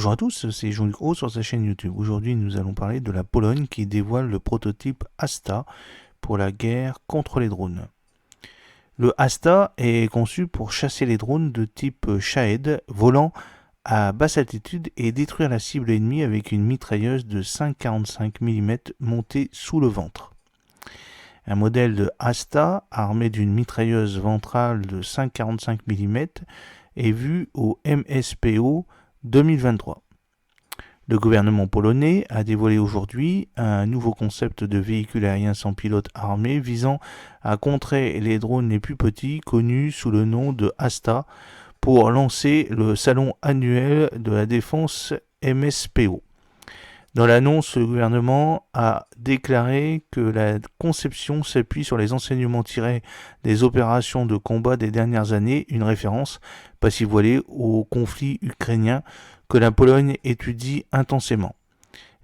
Bonjour à tous, c'est Jean-Luc Haut sur sa chaîne YouTube. Aujourd'hui, nous allons parler de la Pologne qui dévoile le prototype Asta pour la guerre contre les drones. Le Asta est conçu pour chasser les drones de type Shahed volant à basse altitude et détruire la cible ennemie avec une mitrailleuse de 5,45 mm montée sous le ventre. Un modèle de Asta armé d'une mitrailleuse ventrale de 5,45 mm est vu au MSPO 2023. Le gouvernement polonais a dévoilé aujourd'hui un nouveau concept de véhicule aérien sans pilote armé visant à contrer les drones les plus petits connus sous le nom de Asta pour lancer le salon annuel de la défense MSPO. Dans l'annonce, le gouvernement a déclaré que la conception s'appuie sur les enseignements tirés des opérations de combat des dernières années, une référence, pas si voilée, au conflit ukrainien que la Pologne étudie intensément.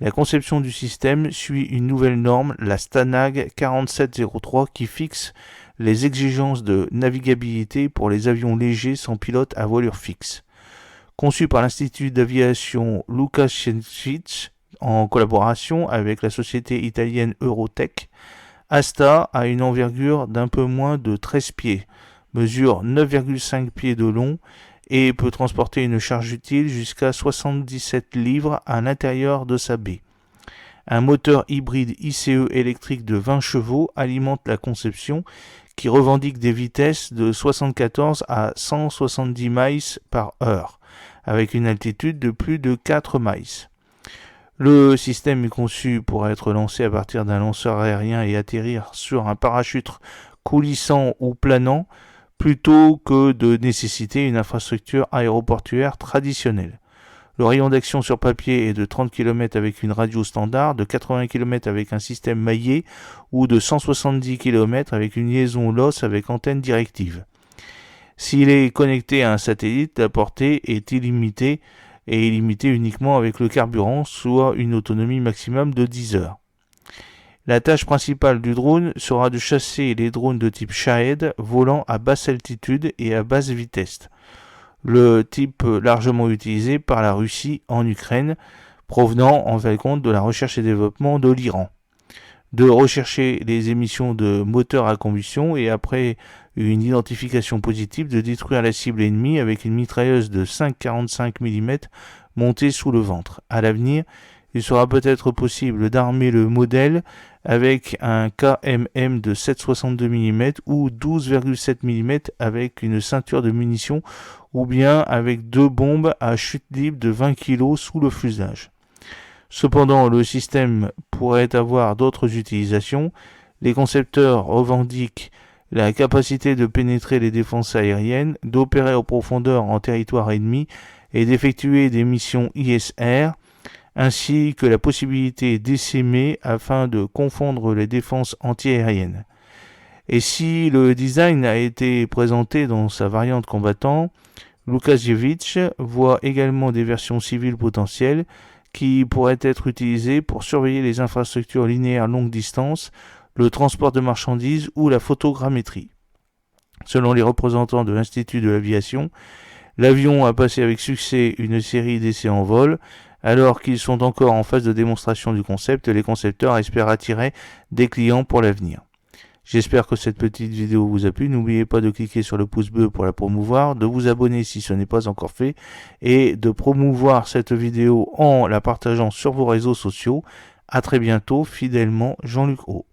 La conception du système suit une nouvelle norme, la STANAG 4703, qui fixe les exigences de navigabilité pour les avions légers sans pilote à voilure fixe. Conçu par l'Institut d'aviation Łukasiewicz, en collaboration avec la société italienne Eurotech, Asta a une envergure d'un peu moins de 13 pieds, mesure 9,5 pieds de long et peut transporter une charge utile jusqu'à 77 livres à l'intérieur de sa baie. Un moteur hybride ICE électrique de 20 chevaux alimente la conception qui revendique des vitesses de 74 à 170 miles par heure, avec une altitude de plus de 4 miles. Le système est conçu pour être lancé à partir d'un lanceur aérien et atterrir sur un parachute coulissant ou planant plutôt que de nécessiter une infrastructure aéroportuaire traditionnelle. Le rayon d'action sur papier est de 30 km avec une radio standard, de 80 km avec un système maillé ou de 170 km avec une liaison LOS avec antenne directive. S'il est connecté à un satellite, la portée est illimitée et illimité uniquement avec le carburant, soit une autonomie maximum de 10 heures. La tâche principale du drone sera de chasser les drones de type Shahed volant à basse altitude et à basse vitesse, le type largement utilisé par la Russie en Ukraine, provenant en fin de compte de la recherche et développement de l'Iran. De rechercher les émissions de moteurs à combustion et après une identification positive de détruire la cible ennemie avec une mitrailleuse de 5,45 mm montée sous le ventre. À l'avenir, il sera peut-être possible d'armer le modèle avec un KMM de 7,62 mm ou 12,7 mm avec une ceinture de munitions ou bien avec deux bombes à chute libre de 20 kg sous le fuselage. Cependant, le système pourrait avoir d'autres utilisations. Les concepteurs revendiquent la capacité de pénétrer les défenses aériennes, d'opérer en profondeur en territoire ennemi et d'effectuer des missions ISR, ainsi que la possibilité d'essaimer afin de confondre les défenses antiaériennes. Et si le design a été présenté dans sa variante combattant, Łukasiewicz voit également des versions civiles potentielles qui pourraient être utilisées pour surveiller les infrastructures linéaires longue distance, le transport de marchandises ou la photogrammétrie. Selon les représentants de l'Institut de l'aviation, l'avion a passé avec succès une série d'essais en vol. Alors qu'ils sont encore en phase de démonstration du concept, les concepteurs espèrent attirer des clients pour l'avenir. J'espère que cette petite vidéo vous a plu. N'oubliez pas de cliquer sur le pouce bleu pour la promouvoir, de vous abonner si ce n'est pas encore fait et de promouvoir cette vidéo en la partageant sur vos réseaux sociaux. À très bientôt, fidèlement Jean-Luc Haut.